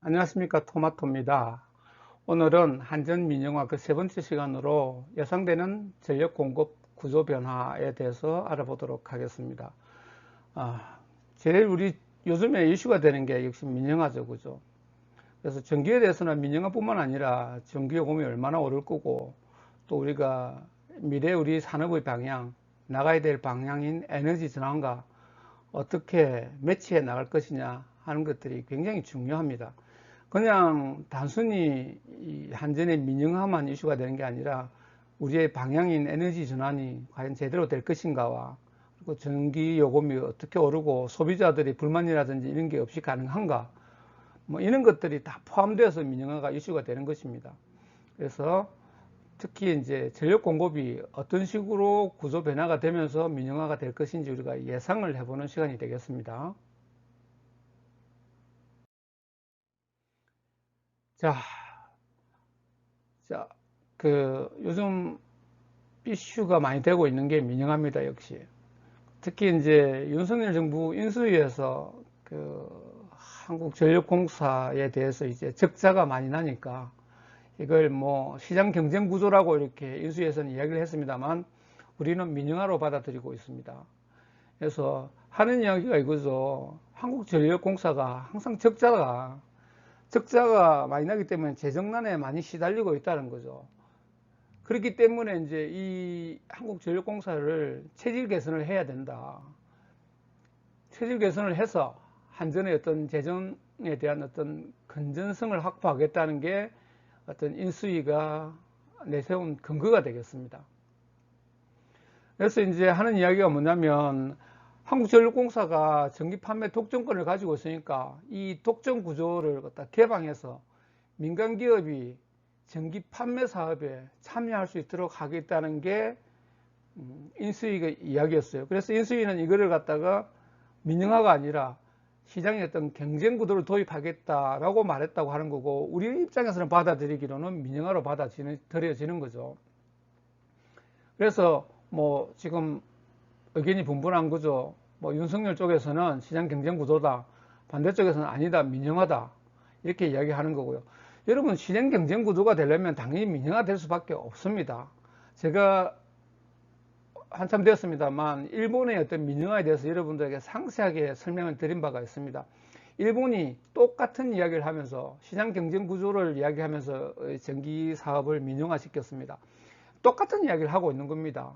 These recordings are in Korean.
안녕하십니까, 토마토입니다. 오늘은 한전 민영화 그 세 번째 시간으로 예상되는 전력 공급 구조 변화에 대해서 알아보도록 하겠습니다. 제일 우리 요즘에 이슈가 되는 게 역시 민영화죠, 그죠? 그래서 전기에 대해서는 민영화뿐만 아니라 전기요금이 얼마나 오를 거고, 또 우리가 미래 우리 산업의 방향, 나가야 될 방향인 에너지 전환과 어떻게 매치해 나갈 것이냐 하는 것들이 굉장히 중요합니다. 그냥 단순히 한전의 민영화만 이슈가 되는 게 아니라 우리의 방향인 에너지 전환이 과연 제대로 될 것인가와, 그리고 전기 요금이 어떻게 오르고 소비자들의 불만이라든지 이런 게 없이 가능한가, 뭐 이런 것들이 다 포함되어서 민영화가 이슈가 되는 것입니다. 그래서 특히 이제 전력 공급이 어떤 식으로 구조 변화가 되면서 민영화가 될 것인지 우리가 예상을 해보는 시간이 되겠습니다. 자, 자, 요즘 이슈가 많이 되고 있는 게 민영화입니다, 역시. 특히 이제 윤석열 정부 인수위에서 한국전력공사에 대해서 이제 적자가 많이 나니까 이걸 뭐 시장 경쟁 구조라고 이렇게 인수위에서는 이야기를 했습니다만 우리는 민영화로 받아들이고 있습니다. 그래서 하는 이야기가 이거죠. 한국전력공사가 항상 적자가 많이 나기 때문에 재정난에 많이 시달리고 있다는 거죠. 그렇기 때문에 이제 이 한국전력공사를 체질 개선을 해야 된다. 체질 개선을 해서 한전의 어떤 재정에 대한 어떤 건전성을 확보하겠다는 게 어떤 인수위가 내세운 근거가 되겠습니다. 그래서 이제 하는 이야기가 뭐냐면 한국전력공사가 전기 판매 독점권을 가지고 있으니까 이 독점 구조를 갖다 개방해서 민간 기업이 전기 판매 사업에 참여할 수 있도록 하겠다는 게 인수위의 이야기였어요. 그래서 인수위는 이거를 갖다가 민영화가 아니라 시장의 어떤 경쟁 구도를 도입하겠다라고 말했다고 하는 거고, 우리 입장에서는 받아들이기로는 민영화로 받아들여지는 거죠. 그래서 뭐 지금 의견이 분분한 거죠. 뭐 윤석열 쪽에서는 시장 경쟁 구도다, 반대쪽에서는 아니다, 민영화다, 이렇게 이야기하는 거고요. 여러분, 시장 경쟁 구도가 되려면 당연히 민영화 될 수밖에 없습니다. 제가 한참 되었습니다만 일본의 어떤 민영화에 대해서 여러분들에게 상세하게 설명을 드린 바가 있습니다. 일본이 똑같은 이야기를 하면서 시장 경쟁 구조를 이야기하면서 전기 사업을 민영화 시켰습니다. 똑같은 이야기를 하고 있는 겁니다.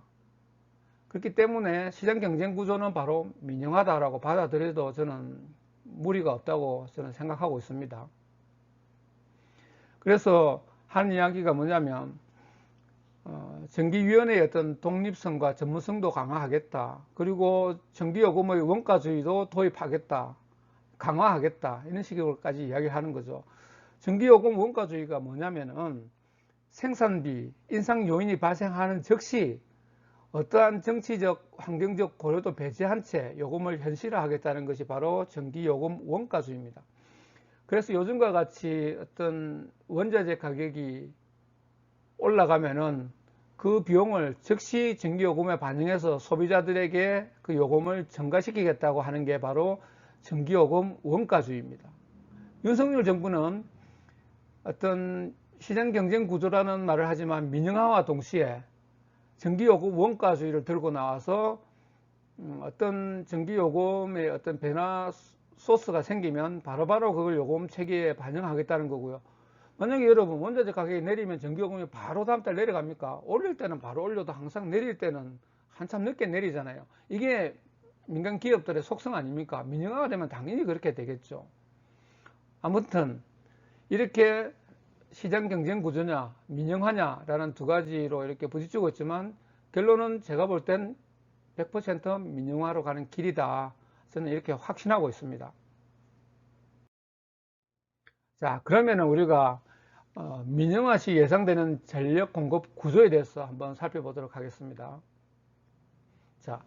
그렇기 때문에 시장 경쟁 구조는 바로 민영화다라고 받아들여도 저는 무리가 없다고 저는 생각하고 있습니다. 그래서 하는 이야기가 뭐냐면 전기위원회의 어떤 독립성과 전문성도 강화하겠다. 그리고 전기요금의 원가주의도 도입하겠다. 강화하겠다. 이런 식으로까지 이야기하는 거죠. 전기요금 원가주의가 뭐냐면은 생산비, 인상 요인이 발생하는 즉시 어떠한 정치적, 환경적 고려도 배제한 채 요금을 현실화하겠다는 것이 바로 전기요금 원가주의입니다. 그래서 요즘과 같이 어떤 원자재 가격이 올라가면은 그 비용을 즉시 전기요금에 반영해서 소비자들에게 그 요금을 증가시키겠다고 하는 게 바로 전기요금 원가주의입니다. 윤석열 정부는 어떤 시장 경쟁 구조라는 말을 하지만 민영화와 동시에 전기요금 원가주의를 들고 나와서 어떤 전기요금의 어떤 변화 소스가 생기면 바로바로 그걸 요금 체계에 반영하겠다는 거고요. 만약에 여러분 원자재 가격이 내리면 전기요금이 바로 다음 달 내려갑니까? 올릴 때는 바로 올려도 항상 내릴 때는 한참 늦게 내리잖아요. 이게 민간 기업들의 속성 아닙니까? 민영화가 되면 당연히 그렇게 되겠죠. 아무튼 이렇게 시장 경쟁 구조냐 민영화냐라는 두 가지로 이렇게 부딪히고 있지만 결론은 제가 볼 땐 100% 민영화로 가는 길이다. 저는 이렇게 확신하고 있습니다. 자, 그러면은 우리가 민영화 시 예상되는 전력 공급 구조에 대해서 한번 살펴보도록 하겠습니다. 자,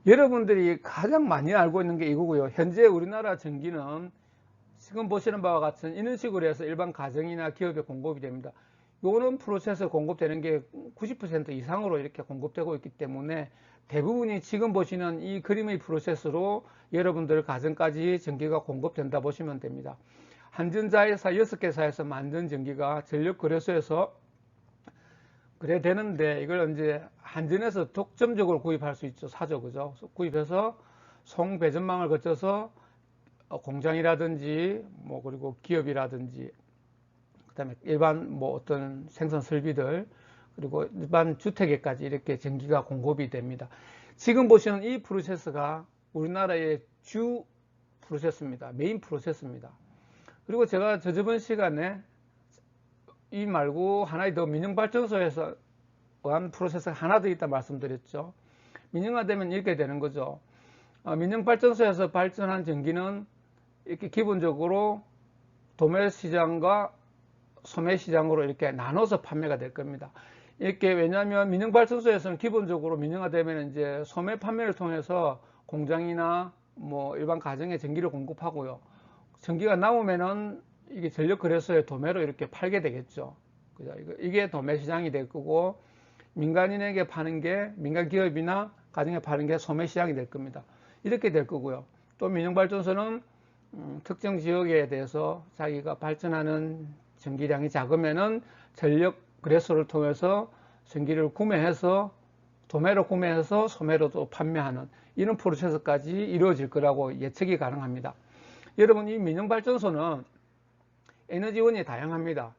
여러분들이 가장 많이 알고 있는 게 이거고요. 현재 우리나라 전기는 지금 보시는 바와 같은 이런 식으로 해서 일반 가정이나 기업에 공급이 됩니다. 요런 프로세스 공급되는 게 90% 이상으로 이렇게 공급되고 있기 때문에 대부분이 지금 보시는 이 그림의 프로세스로 여러분들 가정까지 전기가 공급된다 보시면 됩니다. 한전자회사 6개사에서 만든 전기가 전력거래소에서 그래 되는데, 이걸 이제 한전에서 독점적으로 구입할 수 있죠. 사죠. 그죠? 구입해서 송배전망을 거쳐서 공장이라든지 뭐 그리고 기업이라든지 그다음에 일반 뭐 어떤 생산 설비들 그리고 일반 주택에까지 이렇게 전기가 공급이 됩니다. 지금 보시는 이 프로세스가 우리나라의 주 프로세스입니다. 메인 프로세스입니다. 그리고 제가 저번 시간에 이 말고 하나 더 민영발전소에서 한 프로세스가 하나 더 있다 말씀드렸죠. 민영화되면 이렇게 되는 거죠. 민영발전소에서 발전한 전기는 이렇게 기본적으로 도매시장과 소매시장으로 이렇게 나눠서 판매가 될 겁니다. 이렇게 왜냐하면 민영발전소에서는 기본적으로 민영화되면 이제 소매 판매를 통해서 공장이나 뭐 일반 가정에 전기를 공급하고요. 전기가 남으면은 이게 전력거래소에 도매로 이렇게 팔게 되겠죠. 그죠? 이게 도매시장이 될 거고, 민간인에게 파는 게, 민간 기업이나 가정에 파는 게 소매시장이 될 겁니다. 이렇게 될 거고요. 또 민영발전소는 특정 지역에 대해서 자기가 발전하는 전기량이 작으면은 전력거래소를 통해서 전기를 구매해서 도매로 구매해서 소매로도 판매하는 이런 프로세스까지 이루어질 거라고 예측이 가능합니다. 여러분, 이 민영발전소는 에너지원이 다양합니다.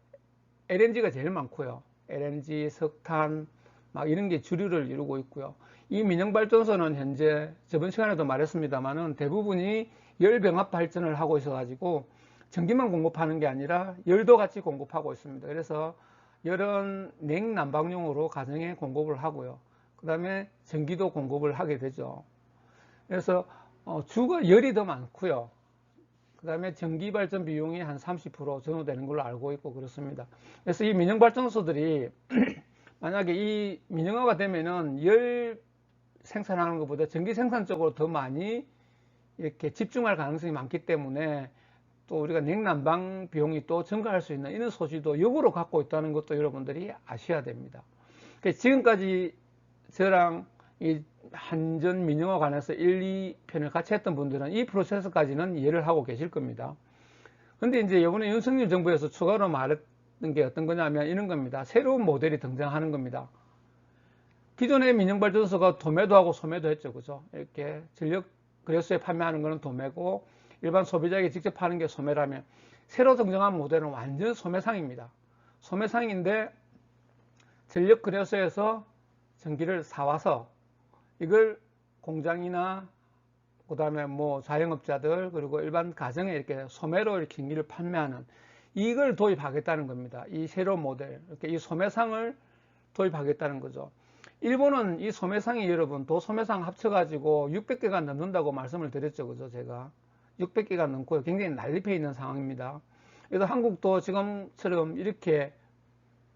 LNG가 제일 많고요. LNG, 석탄 막 이런 게 주류를 이루고 있고요. 이 민영발전소는 현재 저번 시간에도 말했습니다만은 대부분이 열병합 발전을 하고 있어 가지고 전기만 공급하는 게 아니라 열도 같이 공급하고 있습니다. 그래서 열은 냉난방용으로 가정에 공급을 하고요. 그 다음에 전기도 공급을 하게 되죠. 그래서 주가 열이 더 많고요. 그 다음에 전기 발전 비용이 한 30% 정도 되는 걸로 알고 있고 그렇습니다. 그래서 이 민영발전소들이 만약에 이 민영화가 되면은 열 생산하는 것보다 전기 생산 쪽으로 더 많이 이렇게 집중할 가능성이 많기 때문에 또 우리가 냉난방 비용이 또 증가할 수 있는 이런 소지도 역으로 갖고 있다는 것도 여러분들이 아셔야 됩니다. 지금까지 저랑 이 한전 민영화 관해서 1, 2편을 같이 했던 분들은 이 프로세스까지는 이해를 하고 계실 겁니다. 근데 이제 이번에 윤석열 정부에서 추가로 말했던 게 어떤 거냐면 이런 겁니다. 새로운 모델이 등장하는 겁니다. 기존의 민영발전소가 도매도 하고 소매도 했죠. 그죠? 이렇게 전력 거래소에 판매하는 거는 도매고 일반 소비자에게 직접 파는 게 소매라면, 새로 등장한 모델은 완전 소매상입니다. 소매상인데 전력 거래소에서 전기를 사와서 이걸 공장이나 그 다음에 뭐 자영업자들 그리고 일반 가정에 이렇게 소매로 이렇게 전기를 판매하는, 이걸 도입하겠다는 겁니다. 이 새로운 모델, 이렇게 이 소매상을 도입하겠다는 거죠. 일본은 이 소매상이 여러분 도소매상 합쳐가지고 600개가 넘는다고 말씀을 드렸죠. 그죠? 제가 600개가 넘고 굉장히 난립해 있는 상황입니다. 그래서 한국도 지금처럼 이렇게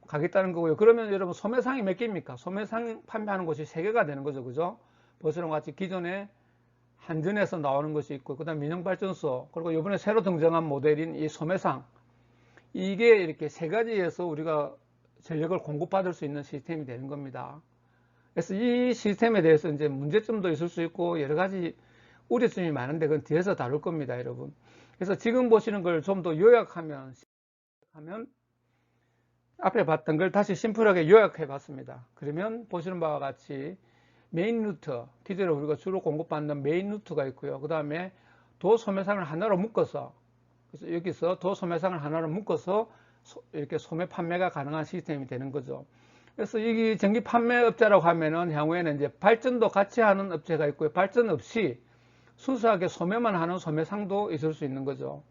가겠다는 거고요. 그러면 여러분 소매상이 몇 개입니까? 소매상 판매하는 곳이 3개가 되는 거죠. 그죠? 보시는 것 같이 기존에 한전에서 나오는 것이 있고, 그 다음 민영발전소, 그리고 이번에 새로 등장한 모델인 이 소매상, 이게 이렇게 3가지에서 우리가 전력을 공급받을 수 있는 시스템이 되는 겁니다. 그래서 이 시스템에 대해서 이제 문제점도 있을 수 있고 여러 가지 우려점이 많은데 그건 뒤에서 다룰 겁니다, 여러분. 그래서 지금 보시는 걸 좀 더 요약하면 앞에 봤던 걸 다시 심플하게 요약해 봤습니다. 그러면 보시는 바와 같이 메인 루트, 기존에 우리가 주로 공급받는 메인 루트가 있고요. 그 다음에 도소매상을 하나로 묶어서, 그래서 여기서 도소매상을 하나로 묶어서 이렇게 소매 판매가 가능한 시스템이 되는 거죠. 그래서 이 전기 판매업자라고 하면은 향후에는 이제 발전도 같이 하는 업체가 있고요. 발전 없이 순수하게 소매만 하는 소매상도 있을 수 있는 거죠.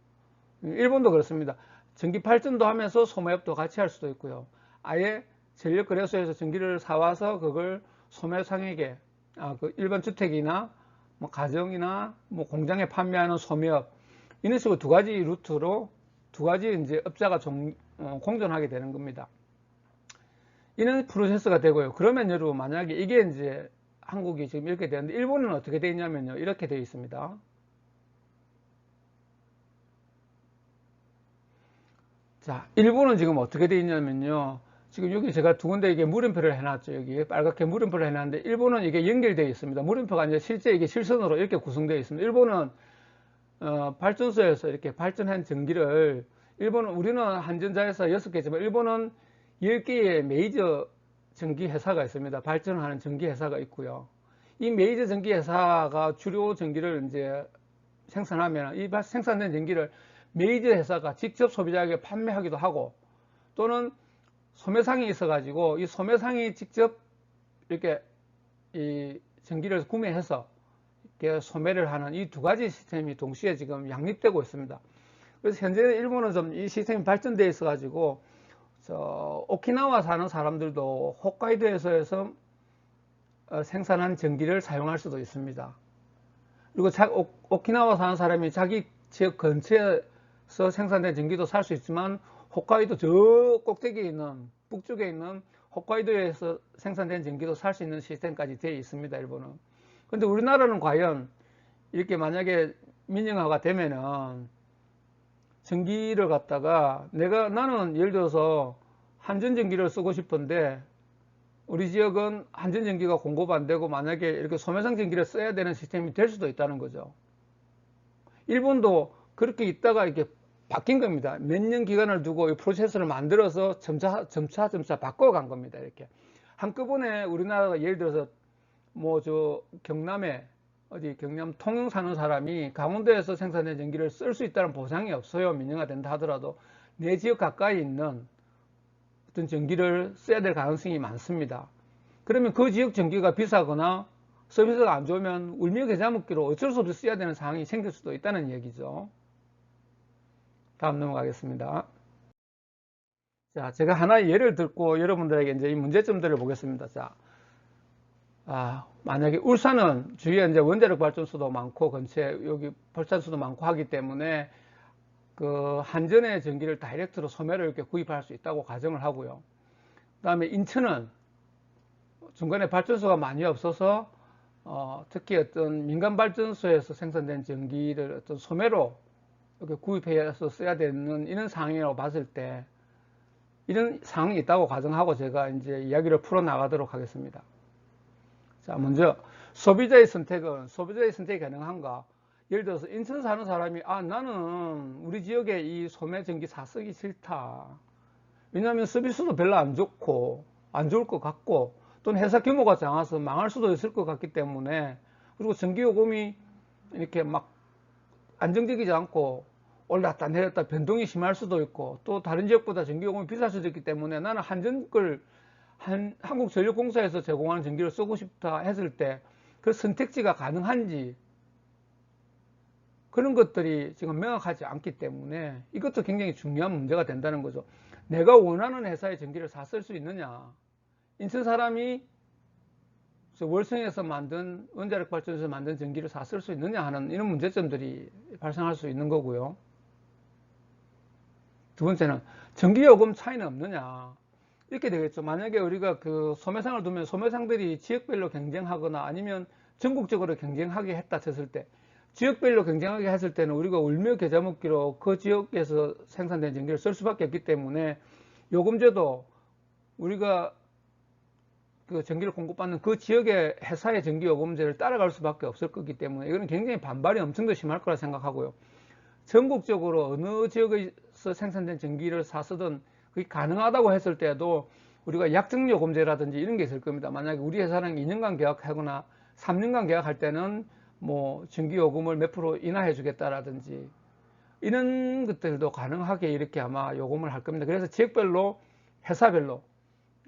일본도 그렇습니다. 전기 발전도 하면서 소매업도 같이 할 수도 있고요. 아예 전력거래소에서 전기를 사와서 그걸 소매상에게, 그 일반 주택이나 뭐 가정이나 뭐 공장에 판매하는 소매업, 이런 식으로 2가지 루트로 2가지 이제 업자가 공존하게 되는 겁니다. 이런 프로세스가 되고요. 그러면 여러분 만약에 이게 이제 한국이 지금 이렇게 되는데 일본은 어떻게 되어 있냐면요. 이렇게 되어 있습니다. 자, 일본은 지금 어떻게 되어 있냐면요. 지금 여기 제가 2군데 이게 물음표를 해놨죠. 여기 빨갛게 물음표를 해놨는데 일본은 이게 연결되어 있습니다. 물음표가 아니라 실제 이게 실선으로 이렇게 구성되어 있습니다. 일본은 발전소에서 이렇게 발전한 전기를 우리는 한전자회사 6개지만 일본은 10개의 메이저 전기 회사가 있습니다. 발전하는 전기 회사가 있고요. 이 메이저 전기 회사가 주로 전기를 이제 생산하면 이 생산된 전기를 메이저 회사가 직접 소비자에게 판매하기도 하고, 또는 소매상이 있어가지고 이 소매상이 직접 이렇게 이 전기를 구매해서 이렇게 소매를 하는 이 두 가지 시스템이 동시에 지금 양립되고 있습니다. 그래서 현재 일본은 좀 이 시스템이 발전되어 있어가지고 오키나와 사는 사람들도 홋카이도에서 생산한 전기를 사용할 수도 있습니다. 그리고 오키나와 사는 사람이 자기 지역 근처에서 생산된 전기도 살 수 있지만, 홋카이도 저 꼭대기에 있는 북쪽에 있는 홋카이도에서 생산된 전기도 살 수 있는 시스템까지 되어 있습니다, 일본은. 근데 우리나라는 과연 이렇게 만약에 민영화가 되면은 전기를 갖다가 나는 예를 들어서 한전전기를 쓰고 싶은데 우리 지역은 한전전기가 공급 안 되고 만약에 이렇게 소매상 전기를 써야 되는 시스템이 될 수도 있다는 거죠. 일본도 그렇게 있다가 이렇게 바뀐 겁니다. 몇 년 기간을 두고 이 프로세스를 만들어서 점차 바꿔간 겁니다. 이렇게 한꺼번에 우리나라가 예를 들어서 뭐 경남에 경남 통영 사는 사람이 강원도에서 생산된 전기를 쓸 수 있다는 보장이 없어요. 민영화된다 하더라도 내 지역 가까이 있는 어떤 전기를 써야 될 가능성이 많습니다. 그러면 그 지역 전기가 비싸거나 서비스가 안 좋으면 울며 겨자 먹기로 어쩔 수 없이 써야 되는 상황이 생길 수도 있다는 얘기죠. 다음 넘어가겠습니다. 자, 제가 하나의 예를 들고 여러분들에게 이제 이 문제점들을 보겠습니다. 자, 만약에 울산은 주위에 이제 원자력 발전소도 많고 근처에 여기 발전소도 많고 하기 때문에 그 한전의 전기를 다이렉트로 소매로 이렇게 구입할 수 있다고 가정을 하고요. 그 다음에 인천은 중간에 발전소가 많이 없어서 특히 어떤 민간 발전소에서 생산된 전기를 어떤 소매로 이렇게 구입해서 써야 되는 이런 상황이라고 봤을 때 이런 상황이 있다고 가정하고 제가 이제 이야기를 풀어 나가도록 하겠습니다. 자, 먼저 소비자의 선택이 가능한가? 예를 들어서 인천 사는 사람이 나는 우리 지역에 이 소매 전기 쓰기 싫다. 왜냐하면 서비스도 별로 안 좋고 안 좋을 것 같고 또는 회사 규모가 작아서 망할 수도 있을 것 같기 때문에, 그리고 전기요금이 이렇게 막 안정적이지 않고 올랐다 내렸다 변동이 심할 수도 있고 또 다른 지역보다 전기요금이 비쌀 수도 있기 때문에 나는 한국전력공사에서 제공하는 전기를 쓰고 싶다 했을 때 그 선택지가 가능한지, 그런 것들이 지금 명확하지 않기 때문에 이것도 굉장히 중요한 문제가 된다는 거죠. 내가 원하는 회사의 전기를 다 쓸 수 있느냐, 인천 사람이 월성에서 만든 원자력 발전소에서 만든 전기를 다 쓸 수 있느냐 하는 이런 문제점들이 발생할 수 있는 거고요. 두 번째는 전기요금 차이는 없느냐, 이렇게 되겠죠. 만약에 우리가 그 소매상을 두면 소매상들이 지역별로 경쟁하거나 아니면 전국적으로 경쟁하게 했다 쳤을 때, 지역별로 경쟁하게 했을 때는 우리가 울며 겨자 먹기로 그 지역에서 생산된 전기를 쓸 수밖에 없기 때문에 요금제도 우리가 그 전기를 공급받는 그 지역의 회사의 전기 요금제를 따라갈 수밖에 없을 거기 때문에 이거는 굉장히 반발이 엄청 더 심할 거라 생각하고요. 전국적으로 어느 지역에서 생산된 전기를 쓰든 그게 가능하다고 했을 때도 우리가 약정 요금제라든지 이런 게 있을 겁니다. 만약에 우리 회사랑 2년간 계약하거나 3년간 계약할 때는 뭐 전기 요금을 몇 프로 인하해 주겠다라든지 이런 것들도 가능하게 이렇게 아마 요금을 할 겁니다. 그래서 지역별로 회사별로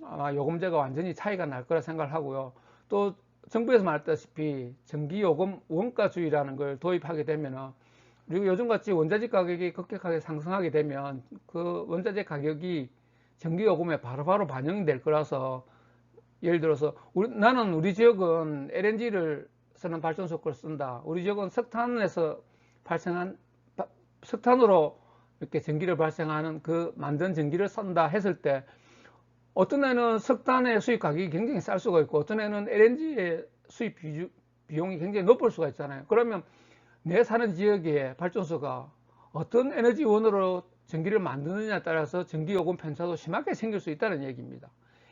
아마 요금제가 완전히 차이가 날 거라 생각을 하고요. 또 정부에서 말했다시피 전기요금 원가주의라는 걸 도입하게 되면은, 그리고 요즘같이 원자재 가격이 급격하게 상승하게 되면 그 원자재 가격이 전기요금에 바로바로 반영이 될 거라서, 예를 들어서 나는 우리 지역은 LNG를 쓰는 발전소 걸 쓴다, 우리 지역은 석탄으로 이렇게 전기를 발생하는 그 만든 전기를 쓴다 했을 때 어떤 애는 석탄의 수입 가격이 굉장히 쌀 수가 있고 어떤 애는 LNG의 수입 비용이 굉장히 높을 수가 있잖아요. 그러면 내 사는 지역의 발전소가 어떤 에너지원으로 전기를 만드느냐에 따라서 전기요금 편차도 심하게 생길 수 있다는 얘기입니다.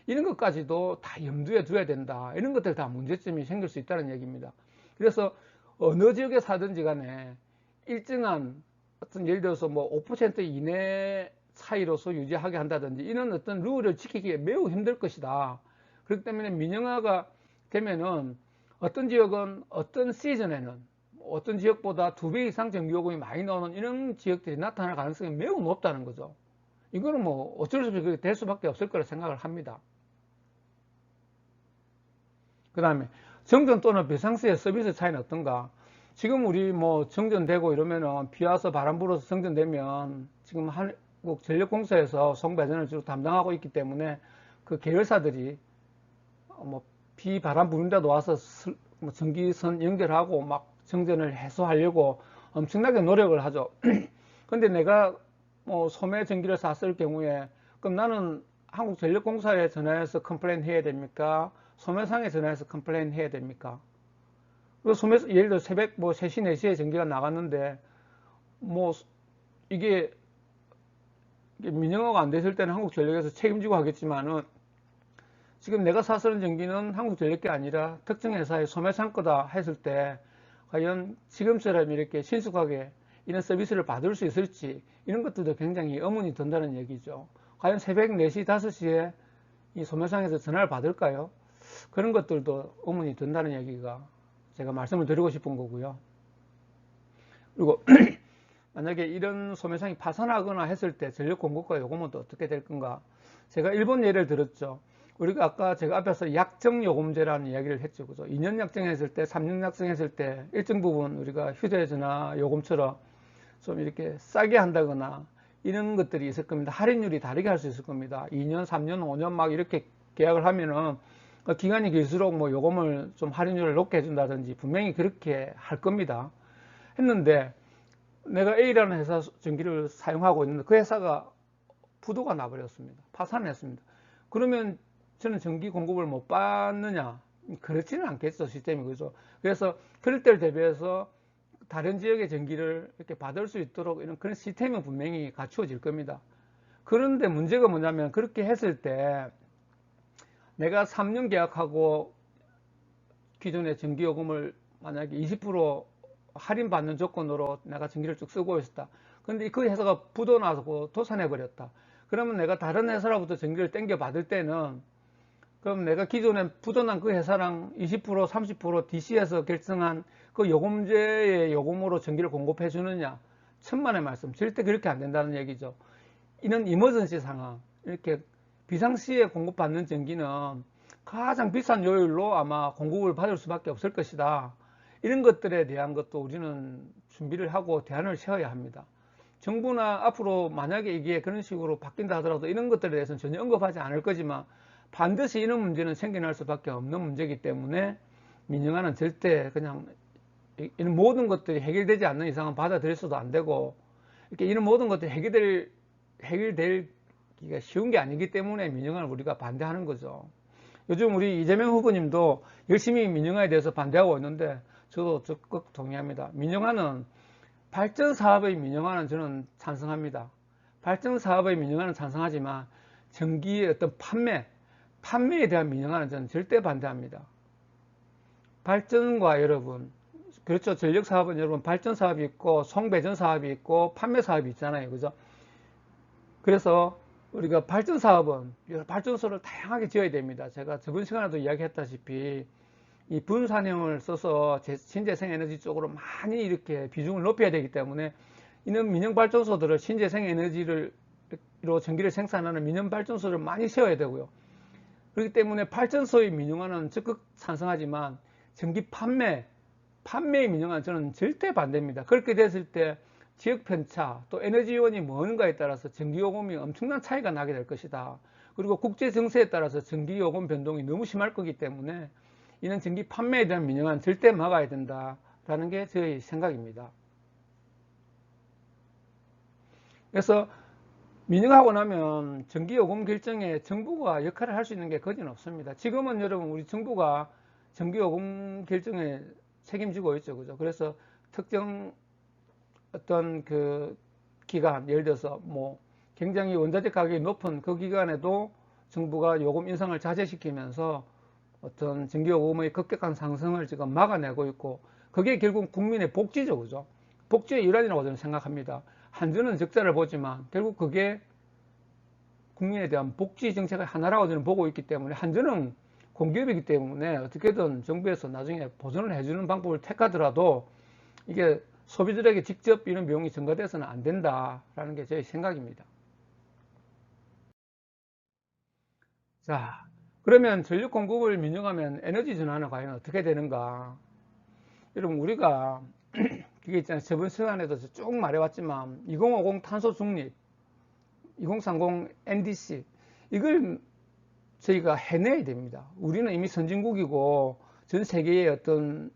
이런 것까지도 다 염두에 둬야 된다. 이런 것들 다 문제점이 생길 수 있다는 얘기입니다. 그래서 어느 지역에 사든지 간에 일정한 어떤 예를 들어서 뭐 5% 이내 차이로서 유지하게 한다든지 이런 어떤 룰을 지키기 매우 힘들 것이다. 그렇기 때문에 민영화가 되면은 어떤 지역은 어떤 시즌에는 어떤 지역보다 2배 이상 전기요금이 많이 나오는 이런 지역들이 나타날 가능성이 매우 높다는 거죠. 이거는 뭐 어쩔 수 없이 그렇게 될 수밖에 없을 거라 생각을 합니다. 그 다음에 정전 또는 배상시의 서비스 차이는 어떤가? 지금 우리 뭐 정전되고 이러면은 비 와서 바람 불어서 정전되면 지금 한국전력공사에서 송배전을 주로 담당하고 있기 때문에 그 계열사들이 뭐 비 바람 부는데도 와서 뭐 전기선 연결하고 막 정전을 해소하려고 엄청나게 노력을 하죠. 근데 내가 뭐 소매 전기를 샀을 경우에 그럼 나는 한국전력공사에 전화해서 컴플레인 해야 됩니까? 소매상에 전화해서 컴플레인 해야 됩니까? 그리고 예를 들어 새벽 뭐 3시, 4시에 전기가 나갔는데 뭐 이게 민영화가 안 됐을 때는 한국전력에서 책임지고 하겠지만은 지금 내가 사쓰는 전기는 한국전력이 아니라 특정 회사의 소매상 거다 했을 때 과연 지금처럼 이렇게 신속하게 이런 서비스를 받을 수 있을지 이런 것들도 굉장히 의문이 든다는 얘기죠. 과연 새벽 4시, 5시에 이 소매상에서 전화를 받을까요? 그런 것들도 의문이 든다는 얘기가 제가 말씀을 드리고 싶은 거고요. 그리고 만약에 이런 소매상이 파산하거나 했을 때 전력 공급과 요금은 또 어떻게 될 건가? 제가 일본 예를 들었죠. 우리가 아까 제가 앞에서 약정요금제라는 이야기를 했죠. 그죠? 2년 약정했을 때, 3년 약정했을 때 일정 부분 우리가 휴대전화 요금처럼 좀 이렇게 싸게 한다거나 이런 것들이 있을 겁니다. 할인율이 다르게 할 수 있을 겁니다. 2년, 3년, 5년 막 이렇게 계약을 하면은 기간이 길수록 뭐 요금을 좀 할인율을 높게 해준다든지 분명히 그렇게 할 겁니다. 했는데 내가 A라는 회사 전기를 사용하고 있는데 그 회사가 부도가 나버렸습니다. 파산했습니다. 그러면 저는 전기 공급을 못 받느냐? 그렇지는 않겠죠, 시스템이. 그죠? 그래서 그럴 때를 대비해서 다른 지역의 전기를 이렇게 받을 수 있도록 이런 그런 시스템은 분명히 갖추어질 겁니다. 그런데 문제가 뭐냐면 그렇게 했을 때 내가 3년 계약하고 기존의 전기요금을 만약에 20% 할인받는 조건으로 내가 전기를 쭉 쓰고 있었다. 근데 그 회사가 부도 나서 도산해 버렸다. 그러면 내가 다른 회사로부터 전기를 땡겨 받을 때는 그럼 내가 기존에 부도난 그 회사랑 20% 30% DC에서 결정한 그 요금제의 요금으로 전기를 공급해 주느냐? 천만의 말씀. 절대 그렇게 안 된다는 얘기죠. 이런 이머전시 상황, 이렇게 비상시에 공급받는 전기는 가장 비싼 요율로 아마 공급을 받을 수밖에 없을 것이다. 이런 것들에 대한 것도 우리는 준비를 하고 대안을 세워야 합니다. 정부나 앞으로 만약에 이게 그런 식으로 바뀐다 하더라도 이런 것들에 대해서는 전혀 언급하지 않을 거지만 반드시 이런 문제는 생겨날 수밖에 없는 문제이기 때문에 민영화는 절대 그냥 이런 모든 것들이 해결되지 않는 이상은 받아들여서도 안 되고 이렇게 이런 모든 것들이 해결되기가 쉬운 게 아니기 때문에 민영화를 우리가 반대하는 거죠. 요즘 우리 이재명 후보님도 열심히 민영화에 대해서 반대하고 있는데 저도 적극 동의합니다. 발전 사업의 민영화는 저는 찬성합니다. 발전 사업의 민영화는 찬성하지만 전기의 어떤 판매에 대한 민영화는 저는 절대 반대합니다. 발전과 여러분, 그렇죠. 전력 사업은 여러분 발전 사업이 있고 송배전 사업이 있고 판매 사업이 있잖아요. 그죠? 그래서 우리가 발전 사업은 발전소를 다양하게 지어야 됩니다. 제가 저번 시간에도 이야기했다시피 이 분산형을 써서 신재생 에너지 쪽으로 많이 이렇게 비중을 높여야 되기 때문에 이런 민영 발전소들을 신재생 에너지로 전기를 생산하는 민영 발전소를 많이 세워야 되고요. 그렇기 때문에 발전소의 민영화는 적극 찬성하지만 전기 판매의 민영화는 저는 절대 반대입니다. 그렇게 됐을 때 지역 편차 또 에너지원이 뭐는가에 따라서 전기요금이 엄청난 차이가 나게 될 것이다. 그리고 국제 정세에 따라서 전기요금 변동이 너무 심할 거기 때문에 이런 전기 판매에 대한 민영화는 절대 막아야 된다라는 게 저의 생각입니다. 그래서 민영화하고 나면 전기요금 결정에 정부가 역할을 할 수 있는 게 거진 없습니다. 지금은 여러분 우리 정부가 전기요금 결정에 책임지고 있죠. 그죠? 그래서 특정 어떤 그 기간, 예를 들어서 뭐 굉장히 원자재 가격이 높은 그 기간에도 정부가 요금 인상을 자제시키면서 어떤 전기요금의 급격한 상승을 지금 막아내고 있고 그게 결국 국민의 복지죠. 그죠? 복지의 일환이라고 저는 생각합니다. 한전은 적자를 보지만 결국 그게 국민에 대한 복지 정책의 하나라고 저는 보고 있기 때문에, 한전은 공기업이기 때문에 어떻게든 정부에서 나중에 보전을 해주는 방법을 택하더라도 이게 소비자들에게 직접 이런 비용이 전가돼서는 안 된다라는 게 제 생각입니다. 자, 그러면 전력 공급을 민영화하면 에너지 전환은 과연 어떻게 되는가? 여러분, 우리가 그게 있잖아요. 저번 시간에도 쭉 말해왔지만 2050 탄소 중립, 2030 NDC, 이걸 저희가 해내야 됩니다. 우리는 이미 선진국이고 전 세계의 어떤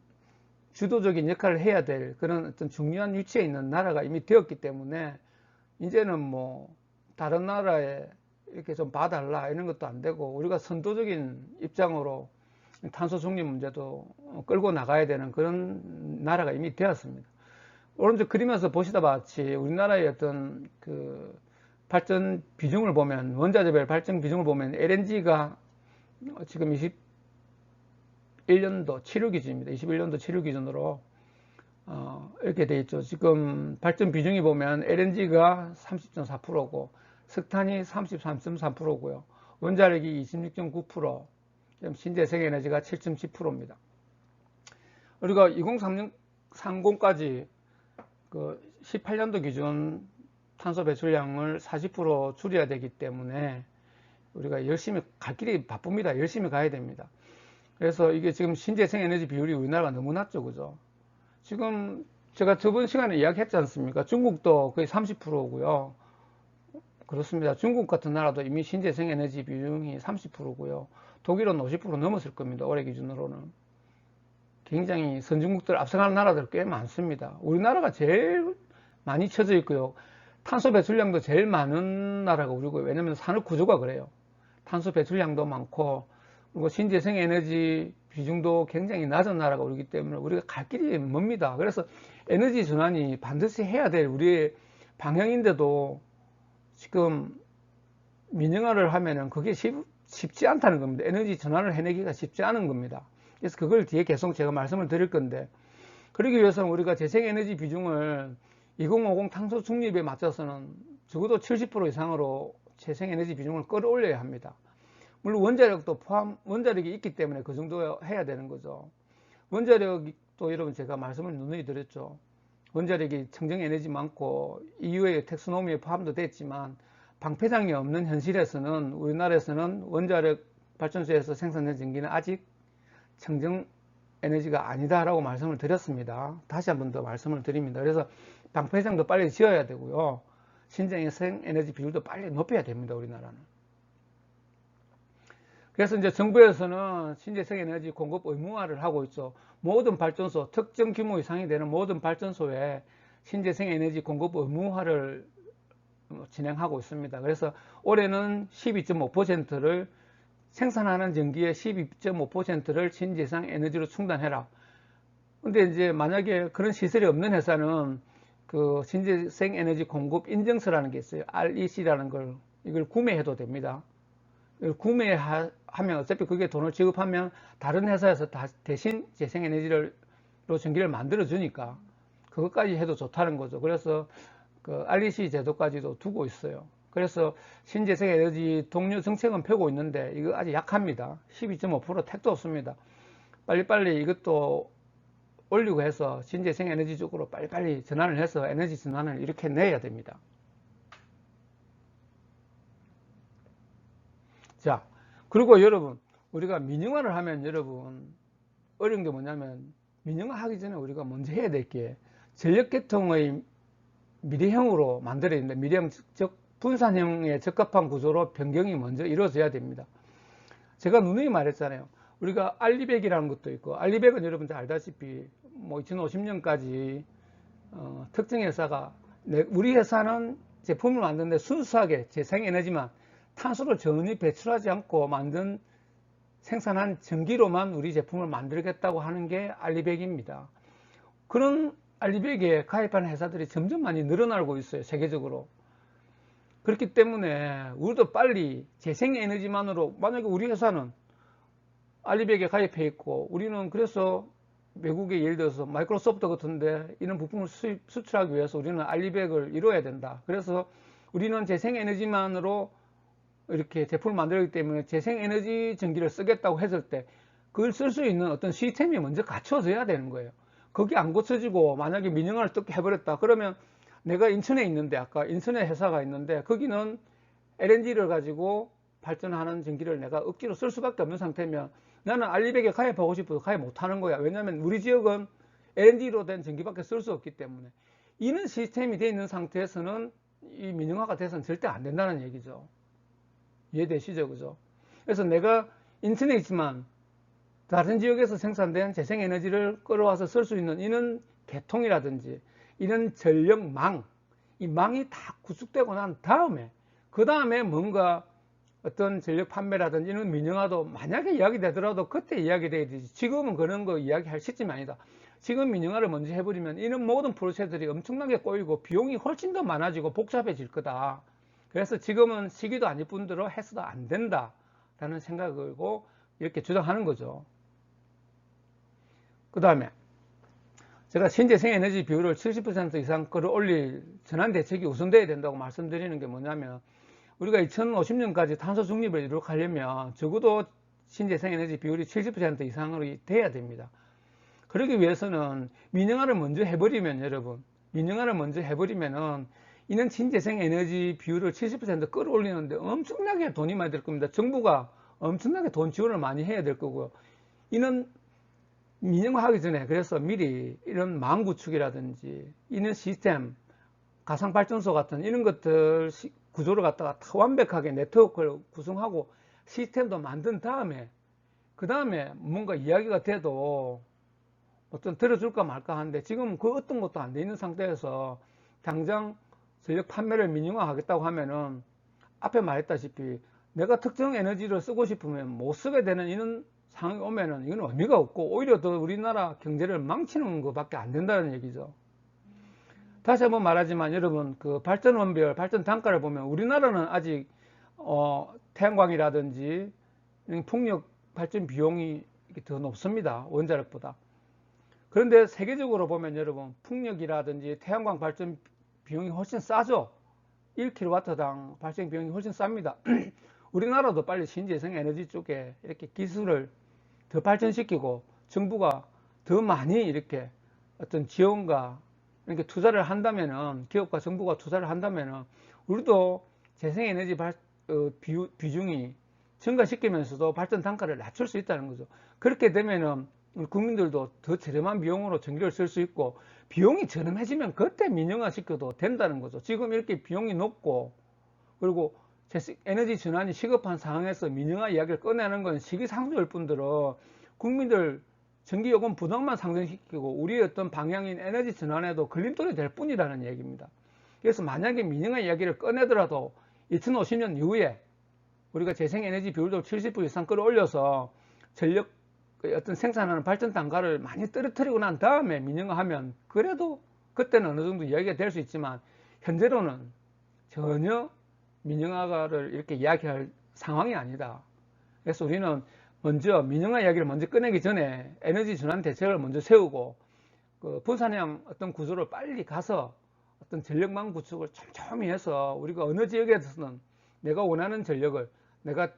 주도적인 역할을 해야 될 그런 어떤 중요한 위치에 있는 나라가 이미 되었기 때문에 이제는 뭐 다른 나라에 이렇게 좀 봐달라 이런 것도 안 되고, 우리가 선도적인 입장으로 탄소 중립 문제도 끌고 나가야 되는 그런 나라가 이미 되었습니다. 오른쪽 그림에서 보시다 같이 우리나라의 어떤 그 발전 비중을 보면, 원자재별 발전 비중을 보면 LNG가 지금 21년도 7월 기준입니다. 21년도 7월 기준으로 이렇게 돼 있죠. 지금 발전 비중이 보면 LNG가 30.4%고 석탄이 33.3%고요. 원자력이 26.9%, 신재생에너지가 7.10%입니다. 우리가 2030까지 그 18년도 기준 탄소 배출량을 40% 줄여야 되기 때문에 우리가 열심히 갈 길이 바쁩니다. 열심히 가야 됩니다. 그래서 이게 지금 신재생 에너지 비율이 우리나라가 너무 낮죠, 그죠? 지금 제가 저번 시간에 이야기했지 않습니까? 중국도 거의 30%고요. 그렇습니다. 중국 같은 나라도 이미 신재생 에너지 비중이 30%고요. 독일은 50% 넘었을 겁니다. 올해 기준으로는. 굉장히 선진국들 앞서가는 나라들 꽤 많습니다. 우리나라가 제일 많이 쳐져 있고요. 탄소 배출량도 제일 많은 나라가 우리고, 왜냐면 산업 구조가 그래요. 탄소 배출량도 많고, 그리고 신재생 에너지 비중도 굉장히 낮은 나라가 우리기 때문에 우리가 갈 길이 멉니다. 그래서 에너지 전환이 반드시 해야 될 우리의 방향인데도 지금 민영화를 하면은 그게 쉽지 않다는 겁니다. 에너지 전환을 해내기가 쉽지 않은 겁니다. 그래서 그걸 뒤에 계속 제가 말씀을 드릴 건데, 그러기 위해서는 우리가 재생에너지 비중을 2050 탄소 중립에 맞춰서는 적어도 70% 이상으로 재생에너지 비중을 끌어올려야 합니다. 물론 원자력도 원자력이 있기 때문에 그 정도 해야 되는 거죠. 원자력도 여러분 제가 말씀을 누누이 드렸죠. 원자력이 청정에너지 많고 EU의 텍소노미에 포함도 됐지만 방패장이 없는 현실에서는 우리나라에서는 원자력 발전소에서 생산된 전기는 아직 청정에너지가 아니다라고 말씀을 드렸습니다. 다시 한 번 더 말씀을 드립니다. 그래서 방패장도 빨리 지어야 되고요. 신재생 에너지 비율도 빨리 높여야 됩니다. 우리나라는. 그래서 이제 정부에서는 신재생 에너지 공급 의무화를 하고 있죠. 모든 발전소, 특정 규모 이상이 되는 모든 발전소에 신재생 에너지 공급 의무화를 진행하고 있습니다. 그래서 올해는 12.5%를 생산하는 전기의 12.5%를 신재생 에너지로 충당해라. 근데 이제 만약에 그런 시설이 없는 회사는 그 신재생 에너지 공급 인증서라는 게 있어요. REC라는 걸, 이걸 구매해도 됩니다. 구매하면 어차피 그게 돈을 지급하면 다른 회사에서 대신 재생에너지로 전기를 만들어 주니까 그것까지 해도 좋다는 거죠. 그래서 그 REC 제도까지도 두고 있어요. 그래서 신재생에너지 동료 정책은 펴고 있는데 이거 아직 약합니다. 12.5% 택도 없습니다. 빨리빨리 이것도 올리고 해서 신재생에너지 쪽으로 빨리빨리 전환을 해서 에너지 전환을 이렇게 내야 됩니다. 자, 그리고 여러분, 우리가 민영화를 하면 여러분 어려운 게 뭐냐면, 민영화 하기 전에 우리가 먼저 해야 될 게 전력계통의 미래형으로 만들어야 됩니다. 미래형, 즉 분산형에 적합한 구조로 변경이 먼저 이루어져야 됩니다. 제가 누누이 말했잖아요. 우리가 알리백이라는 것도 있고, 알리백은 여러분 잘 알다시피 뭐 2050년까지 특정 회사가, 우리 회사는 제품을 만드는데 순수하게 재생에너지만 탄소를 전혀 배출하지 않고 만든 생산한 전기로만 우리 제품을 만들겠다고 하는 게 알리백입니다. 그런 알리백에 가입하는 회사들이 점점 많이 늘어나고 있어요, 세계적으로. 그렇기 때문에 우리도 빨리 재생에너지만으로, 만약에 우리 회사는 알리백에 가입해 있고 우리는 그래서 외국에 예를 들어서 마이크로소프트 같은데 이런 부품을 수출하기 위해서 우리는 알리백을 이뤄야 된다. 그래서 우리는 재생에너지만으로 이렇게 제품을 만들기 때문에 재생에너지 전기를 쓰겠다고 했을 때 그걸 쓸 수 있는 어떤 시스템이 먼저 갖춰져야 되는 거예요. 거기 안 고쳐지고 만약에 민영화를 딱 해버렸다. 그러면 내가 인천에 있는데, 아까 인천에 회사가 있는데 거기는 LNG를 가지고 발전하는 전기를 내가 억지로 쓸 수밖에 없는 상태면 나는 알리백에 가입하고 싶어도 가입 못하는 거야. 왜냐하면 우리 지역은 LNG로 된 전기밖에 쓸 수 없기 때문에. 이런 시스템이 되어 있는 상태에서는 이 민영화가 돼서는 절대 안 된다는 얘기죠. 이해되시죠? 그죠? 그래서 내가 인천에 있지만 다른 지역에서 생산된 재생에너지를 끌어와서 쓸 수 있는 이런 개통이라든지 이런 전력망, 이 망이 다 구축되고 난 다음에 그 다음에 뭔가 어떤 전력 판매라든지 이런 민영화도 만약에 이야기되더라도 그때 이야기돼야 되지. 지금은 그런 거 이야기할 시점이 아니다. 지금 민영화를 먼저 해버리면 이런 모든 프로세스들이 엄청나게 꼬이고 비용이 훨씬 더 많아지고 복잡해질 거다. 그래서 지금은 시기도 안 이쁜 대로 해서도 안 된다라는 생각이고 이렇게 주장하는 거죠. 그 다음에 제가 신재생 에너지 비율을 70% 이상 끌어올릴 전환 대책이 우선돼야 된다고 말씀드리는 게 뭐냐면 우리가 2050년까지 탄소 중립을 이룩하려면 적어도 신재생 에너지 비율이 70% 이상으로 돼야 됩니다. 그러기 위해서는 민영화를 먼저 해버리면 여러분, 민영화를 먼저 해버리면은 이는 신재생 에너지 비율을 70% 끌어올리는데 엄청나게 돈이 많이 들 겁니다. 정부가 엄청나게 돈 지원을 많이 해야 될 거고요. 이는 민영화하기 전에 그래서 미리 이런 망 구축이라든지 이런 시스템, 가상발전소 같은 이런 것들 구조를 갖다가 다 완벽하게 네트워크를 구성하고 시스템도 만든 다음에 그 다음에 뭔가 이야기가 돼도 어떤 들어줄까 말까 하는데 지금 그 어떤 것도 안 돼 있는 상태에서 당장 전력 판매를 민영화 하겠다고 하면은 앞에 말했다시피 내가 특정 에너지를 쓰고 싶으면 못 쓰게 되는 이런 상황이 오면은 이건 의미가 없고 오히려 더 우리나라 경제를 망치는 것밖에 안 된다는 얘기죠. 다시 한번 말하지만 여러분 그 발전 원별, 발전 단가를 보면 우리나라는 아직 태양광이라든지 풍력 발전 비용이 더 높습니다. 원자력보다. 그런데 세계적으로 보면 여러분 풍력이라든지 태양광 발전 비용이 훨씬 싸죠. 1kW당 발생 비용이 훨씬 쌉니다. 우리나라도 빨리 신재생 에너지 쪽에 이렇게 기술을 더 발전시키고 정부가 더 많이 이렇게 어떤 지원과 이렇게 투자를 한다면은 기업과 정부가 투자를 한다면은 우리도 재생에너지 비중이 증가시키면서도 발전 단가를 낮출 수 있다는 거죠. 그렇게 되면은 우리 국민들도 더 저렴한 비용으로 전기를 쓸 수 있고 비용이 저렴해지면 그때 민영화 시켜도 된다는 거죠. 지금 이렇게 비용이 높고 그리고 에너지 전환이 시급한 상황에서 민영화 이야기를 꺼내는 건 시기상조일 뿐더러 국민들 전기요금 부담만 상승시키고 우리의 어떤 방향인 에너지 전환에도 걸림돌이 될 뿐이라는 얘기입니다. 그래서 만약에 민영화 이야기를 꺼내더라도 2050년 이후에 우리가 재생에너지 비율도 70% 이상 끌어올려서 전력 어떤 생산하는 발전 단가를 많이 떨어뜨리고 난 다음에 민영화하면 그래도 그때는 어느 정도 이야기가 될 수 있지만 현재로는 전혀 민영화를 이렇게 이야기할 상황이 아니다. 그래서 우리는 먼저 민영화 이야기를 먼저 꺼내기 전에 에너지 전환 대책을 먼저 세우고 그 분산형 어떤 구조를 빨리 가서 어떤 전력망 구축을 촘촘히 해서 우리가 어느 지역에서는 내가 원하는 전력을 내가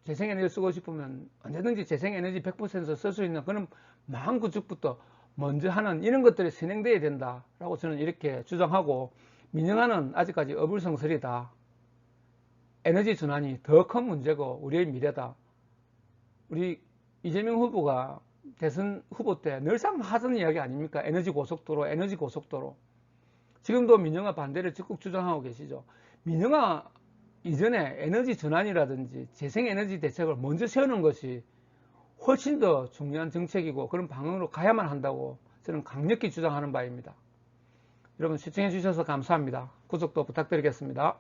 재생에너지를 쓰고 싶으면 언제든지 재생에너지 100% 쓸 수 있는 그런 망 구축부터 먼저 하는 이런 것들이 진행돼야 된다라고 저는 이렇게 주장하고 민영화는 아직까지 어불성설이다. 에너지 전환이 더 큰 문제고 우리의 미래다. 우리 이재명 후보가 대선 후보 때 늘상 하던 이야기 아닙니까? 에너지 고속도로, 에너지 고속도로. 지금도 민영화 반대를 적극 주장하고 계시죠. 민영화 이전에 에너지 전환이라든지 재생에너지 대책을 먼저 세우는 것이 훨씬 더 중요한 정책이고 그런 방향으로 가야만 한다고 저는 강력히 주장하는 바입니다. 여러분 시청해 주셔서 감사합니다. 구독도 부탁드리겠습니다.